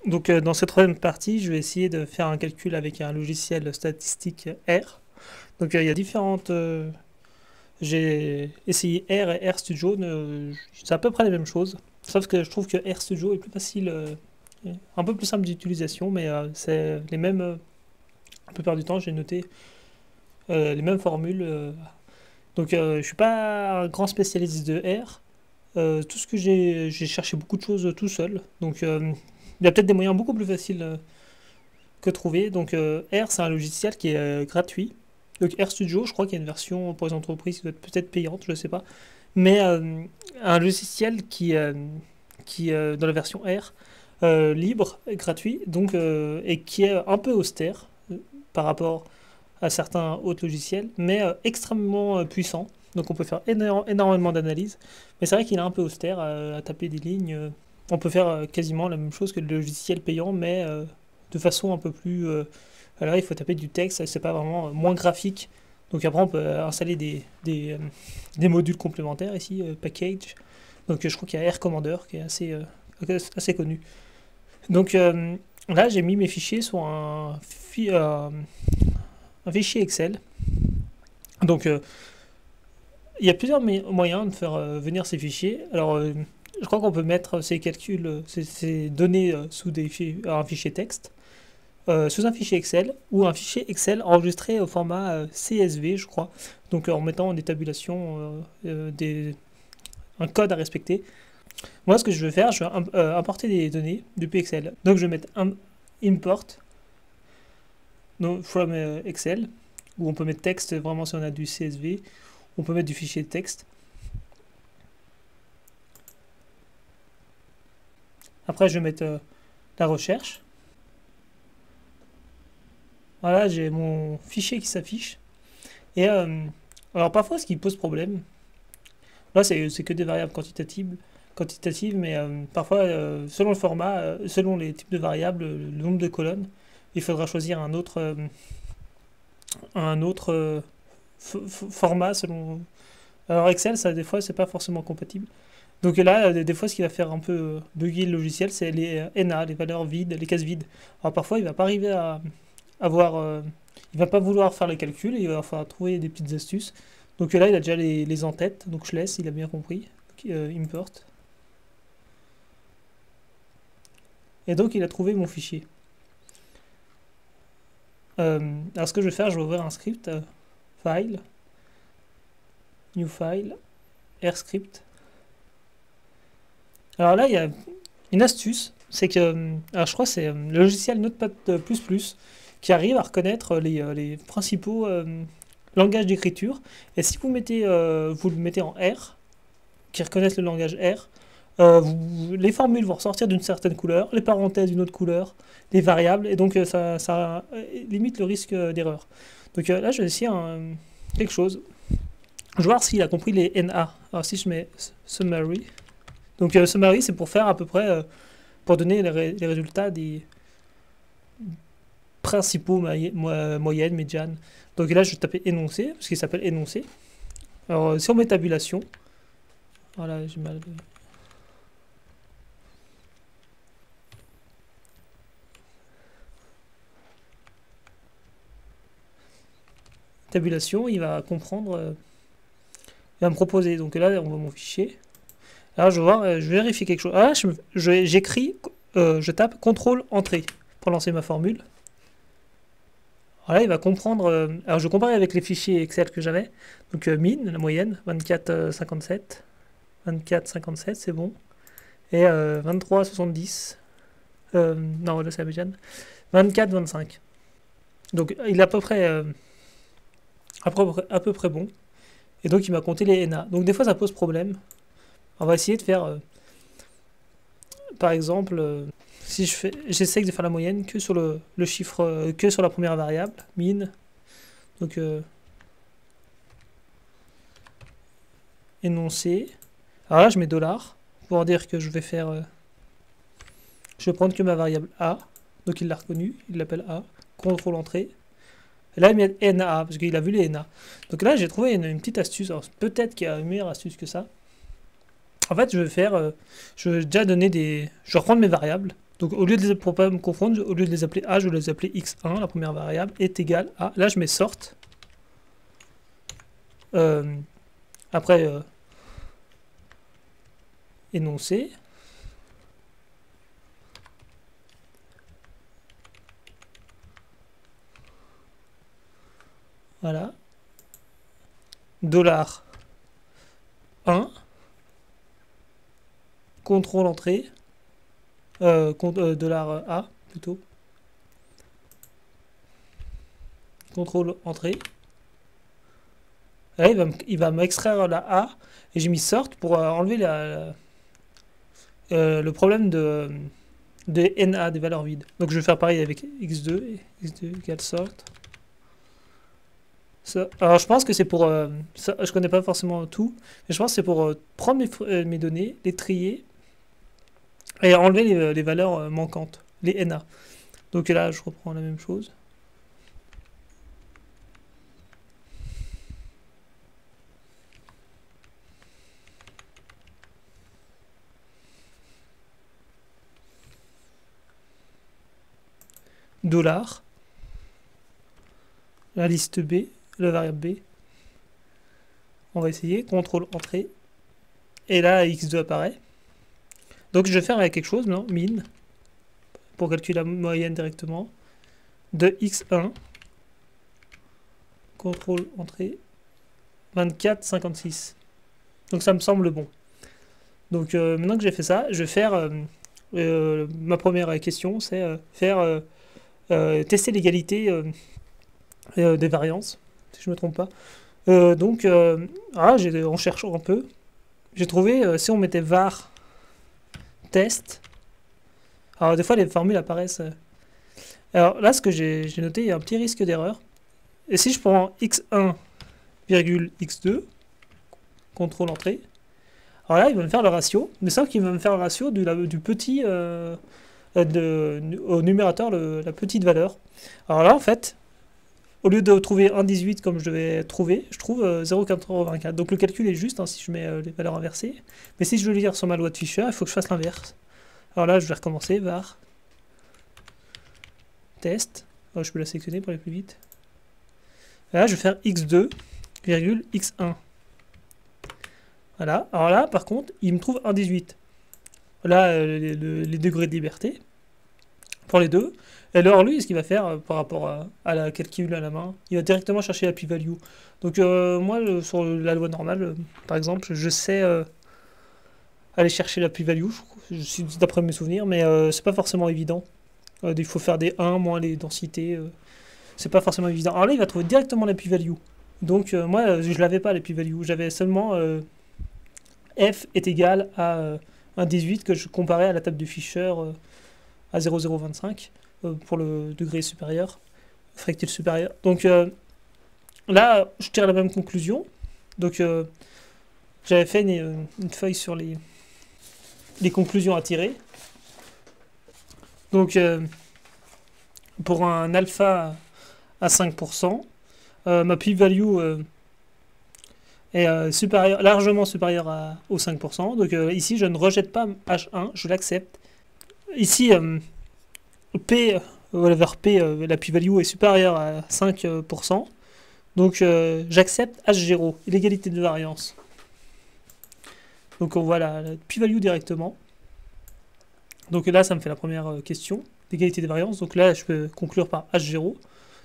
Donc dans cette troisième partie, je vais essayer de faire un calcul avec un logiciel statistique R. Donc il y a différentes... j'ai essayé R et RStudio, c'est à peu près la même chose. Sauf que je trouve que RStudio est plus facile, un peu plus simple d'utilisation, mais c'est les mêmes... la plupart du temps, j'ai noté les mêmes formules. Donc je suis pas un grand spécialiste de R. Tout ce que j'ai cherché beaucoup de choses tout seul. Donc il y a peut-être des moyens beaucoup plus faciles que trouver. Donc R, c'est un logiciel qui est gratuit. Donc RStudio, je crois qu'il y a une version pour les entreprises qui doit être peut-être payante, je ne sais pas. Mais un logiciel qui dans la version R, libre, gratuit, donc, et qui est un peu austère par rapport à certains autres logiciels, mais extrêmement puissant. Donc on peut faire énormément d'analyses. Mais c'est vrai qu'il est un peu austère à taper des lignes. On peut faire quasiment la même chose que le logiciel payant, mais de façon un peu plus... alors il faut taper du texte, c'est pas vraiment moins graphique. Donc après on peut installer des modules complémentaires ici, package. Donc je crois qu'il y a R Commander qui est assez connu. Donc là j'ai mis mes fichiers sur un fichier Excel. Donc il y a plusieurs moyens de faire venir ces fichiers. Alors je crois qu'on peut mettre ces calculs, ces données sous un fichier texte, sous un fichier Excel ou un fichier Excel enregistré au format CSV, je crois. Donc en mettant des tabulations, un code à respecter. Moi, ce que je vais faire, je vais importer des données depuis Excel. Donc je vais mettre import from Excel, où on peut mettre texte vraiment si on a du CSV. On peut mettre du fichier de texte. Après, je vais mettre la recherche. Voilà, j'ai mon fichier qui s'affiche. Et alors parfois, ce qui pose problème, là c'est que des variables quantitatives, mais parfois, selon le format, selon les types de variables, le nombre de colonnes, il faudra choisir un autre format selon. Alors Excel, ça des fois, c'est pas forcément compatible. Donc là, des fois, ce qui va faire un peu bugger le logiciel, c'est les NA, les valeurs vides, les cases vides. Alors parfois, il va pas arriver à avoir, il va pas vouloir faire le calcul, il va falloir trouver des petites astuces. Donc là, il a déjà les en-tête, donc je laisse, il a bien compris. Import. Et donc, il a trouvé mon fichier. Alors ce que je vais faire, je vais ouvrir un script, file, new file, rscript. Alors là, il y a une astuce, c'est que, alors je crois que c'est le logiciel Notepad++ qui arrive à reconnaître les principaux langages d'écriture. Et si vous le mettez en R, qui reconnaissent le langage R, les formules vont ressortir d'une certaine couleur, les parenthèses d'une autre couleur, les variables, et donc ça limite le risque d'erreur. Donc là, je vais essayer quelque chose. Je vais voir s'il a compris les NA. Alors si je mets summary, donc summary, c'est pour faire à peu près, pour donner les résultats des principaux moyennes, médianes. Donc là, je vais taper énoncé, parce qu'il s'appelle énoncé. Alors si on met tabulation, voilà, j'ai mal. Tabulation, il va comprendre, il va me proposer. Donc là, on voit mon fichier. Alors je vais voir, je vais vérifier quelque chose. Ah, j'écris, je tape CTRL entrée pour lancer ma formule. Voilà, il va comprendre. Alors je compare avec les fichiers Excel que j'avais. Donc min, la moyenne, 24,57. 24,57, c'est bon. Et 23,70. Non, là c'est la médiane. 24,25. Donc il est à peu près bon. Et donc il m'a compté les NA. Donc des fois ça pose problème. On va essayer de faire, par exemple, si j'essaie de faire la moyenne que sur le chiffre, que sur la première variable, min. Donc énoncé. Alors là je mets $, pour dire que je vais faire, je vais prendre que ma variable A. Donc il l'a reconnu, il l'appelle A. CTRL entrée. Et là il met NA, parce qu'il a vu les NA. Donc là j'ai trouvé une petite astuce. Alors peut-être qu'il y a une meilleure astuce que ça. En fait, je vais déjà donner je vais reprendre mes variables. Donc au lieu de pour pas me confondre, au lieu de les appeler A, je vais les appeler x1, la première variable, est égale à... Là, je mets sort. Après, énoncé. Voilà. $1. Contrôle entrée. $A plutôt. Contrôle entrée. Là, il va m'extraire la A. Et j'ai mis sort pour enlever le problème de NA, des valeurs vides. Donc je vais faire pareil avec x2. Et x2 égale sort. Ça. Alors je pense que c'est pour... ça, je connais pas forcément tout. Mais je pense que c'est pour prendre mes données, les trier. Et enlever les valeurs manquantes. Les NA. Donc là, je reprends la même chose. $. La liste B, la variable B. On va essayer. Contrôle entrée. Et là, x2 apparaît. Donc je vais faire quelque chose, non? Min. Pour calculer la moyenne directement. De x1. Contrôle entrée. 24,56. Donc ça me semble bon. Donc maintenant que j'ai fait ça, je vais faire... ma première question, c'est faire... tester l'égalité des variances, si je me trompe pas. En cherchant un peu, j'ai trouvé, si on mettait var test, alors des fois les formules apparaissent. Alors là, ce que j'ai noté, il y a un petit risque d'erreur. Et si je prends x1, x2, contrôle entrée, alors là, il va me faire le ratio, mais sauf qu'il va me faire le ratio du petit... au numérateur la petite valeur. Alors là, en fait, au lieu de trouver 1,18 comme je devais trouver, je trouve 0,84. Donc le calcul est juste si je mets les valeurs inversées. Mais si je veux le lire sur ma loi de Fisher, il faut que je fasse l'inverse. Alors là, je vais recommencer, var test. Oh, je peux la sélectionner pour aller plus vite. Et là, je vais faire x2, x1. Voilà. Alors là, par contre, il me trouve 1,18. Là, les degrés de liberté pour les deux. Et alors lui, ce qu'il va faire par rapport à la calcul à la main, il va directement chercher la p-value. Donc moi, sur la loi normale, par exemple, je sais aller chercher la p-value, d'après mes souvenirs, mais c'est pas forcément évident. Il faut faire des 1 moins les densités. C'est pas forcément évident. Alors là, il va trouver directement la p-value. Donc moi, je l'avais pas la p-value. J'avais seulement f est égal à... un 18 que je comparais à la table de Fisher à 0,025 pour le degré supérieur, fractile supérieur. Donc là, je tire la même conclusion. Donc j'avais fait une feuille sur les conclusions à tirer. Donc pour un alpha à 5%, ma p-value est largement supérieur au 5%. Donc ici, je ne rejette pas H1, je l'accepte. Ici, P, vers P, la p-value est supérieure à 5%. Donc j'accepte H0, l'égalité de variance. Donc on voit la p-value directement. Donc là, ça me fait la première question, l'égalité de variance. Donc là, je peux conclure par H0.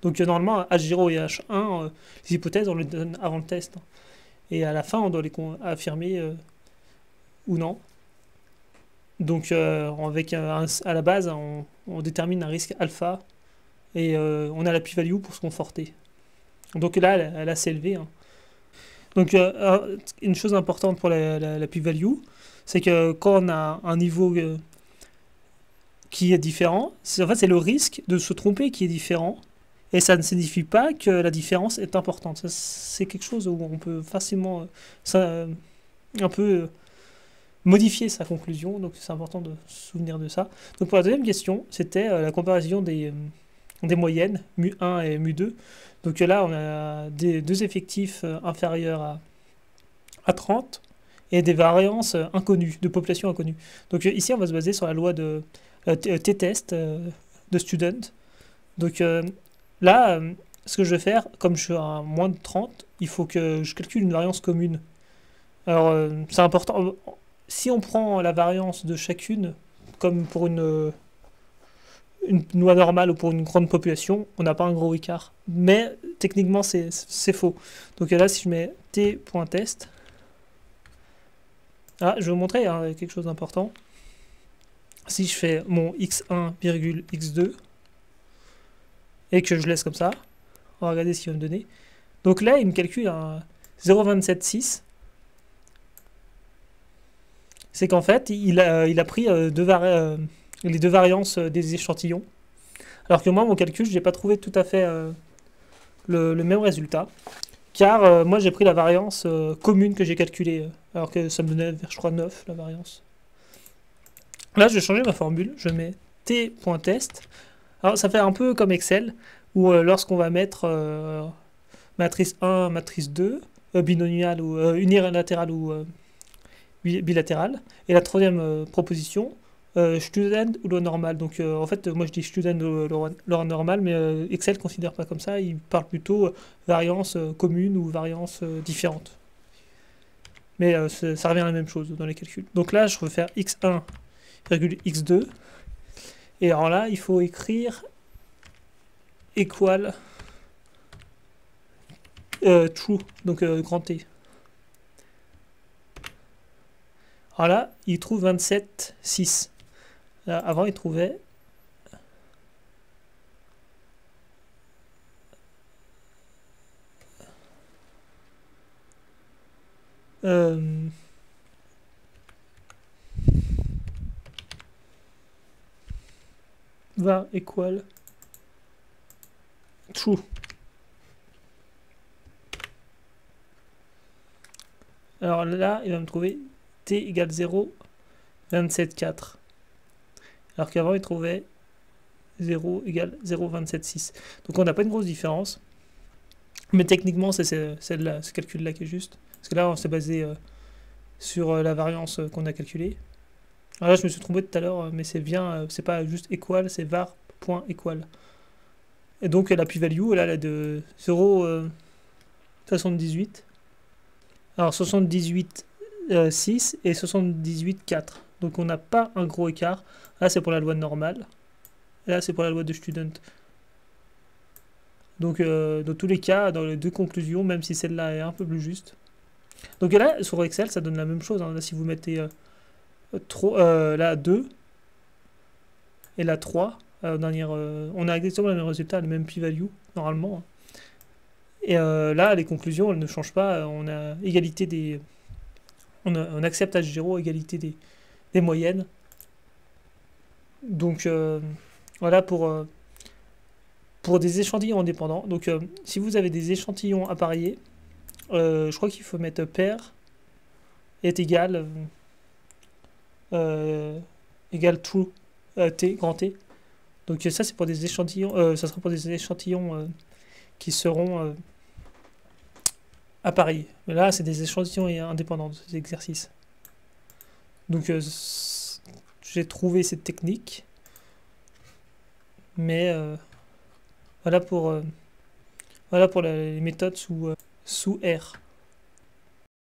Donc normalement, H0 et H1, les hypothèses, on les donne avant le test. Et à la fin, on doit les affirmer ou non. Donc, à la base, on détermine un risque alpha et on a la p-value pour se conforter. Donc là, elle est assez élevée. Hein. Donc, une chose importante pour la p-value, c'est que quand on a un niveau qui est différent, en fait, c'est le risque de se tromper qui est différent. Et ça ne signifie pas que la différence est importante. C'est quelque chose où on peut facilement un peu modifier sa conclusion. Donc c'est important de se souvenir de ça. Donc pour la deuxième question, c'était la comparaison des moyennes, mu1 et mu2. Donc là, on a deux effectifs inférieurs à 30 et des variances inconnues, de population inconnue. Donc ici, on va se baser sur la loi de t-test de student. Donc là, ce que je vais faire, comme je suis à moins de 30, il faut que je calcule une variance commune. Alors, c'est important. Si on prend la variance de chacune, comme pour une loi normale ou pour une grande population, on n'a pas un gros écart. Mais techniquement, c'est faux. Donc là, si je mets t.test, je vais vous montrer quelque chose d'important. Si je fais mon x1, x2, et que je laisse comme ça, on va regarder ce qu'il va me donner. Donc là, il me calcule un 0,276. C'est qu'en fait, il a pris les deux variances des échantillons. Alors que moi, mon calcul, je n'ai pas trouvé tout à fait le même résultat. Car moi, j'ai pris la variance commune que j'ai calculée. Alors que ça me donnait, je crois, 9, la variance. Là, je vais changer ma formule. Je mets t.test. Alors, ça fait un peu comme Excel, où lorsqu'on va mettre matrice 1, matrice 2, binomial ou unilatéral ou bilatérale. Et la troisième proposition, student ou loi normale. Donc en fait, moi je dis student ou loi normale, mais Excel ne considère pas comme ça. Il parle plutôt variance commune ou variance différente. Mais ça revient à la même chose dans les calculs. Donc là, je vais faire x1, x2. Et alors là, il faut écrire equal true, donc grand T. Alors là, il trouve 27,6. Avant, il trouvait var equal true. Alors là, il va me trouver t égale 0, 27,4. Alors qu'avant, il trouvait 0 égale 0,276. Donc on n'a pas une grosse différence. Mais techniquement, c'est ce calcul-là qui est juste. Parce que là, on s'est basé sur la variance qu'on a calculée. Alors là, je me suis trompé tout à l'heure, mais c'est bien, c'est pas juste equal, c'est var.equal. Et donc la p-value, là, elle est de 0,78. Alors 78,6 et 78,4. Donc on n'a pas un gros écart. Là, c'est pour la loi normale. Là, c'est pour la loi de student. Donc, dans tous les cas, dans les deux conclusions, même si celle-là est un peu plus juste. Donc là, sur Excel, ça donne la même chose. Là, si vous mettez là 2 et là 3, on a exactement le même résultat, le même p-value, normalement. Et là, les conclusions, elles ne changent pas. On a égalité des... On accepte H0, égalité des moyennes. Donc, voilà pour des échantillons indépendants. Donc, si vous avez des échantillons appareillés, je crois qu'il faut mettre pair est égal true t, grand T. Donc ça c'est pour des échantillons, ça sera pour des échantillons qui seront appareillés. Mais là c'est des échantillons indépendants de ces exercices. Donc j'ai trouvé cette technique, mais voilà pour les méthodes sous R.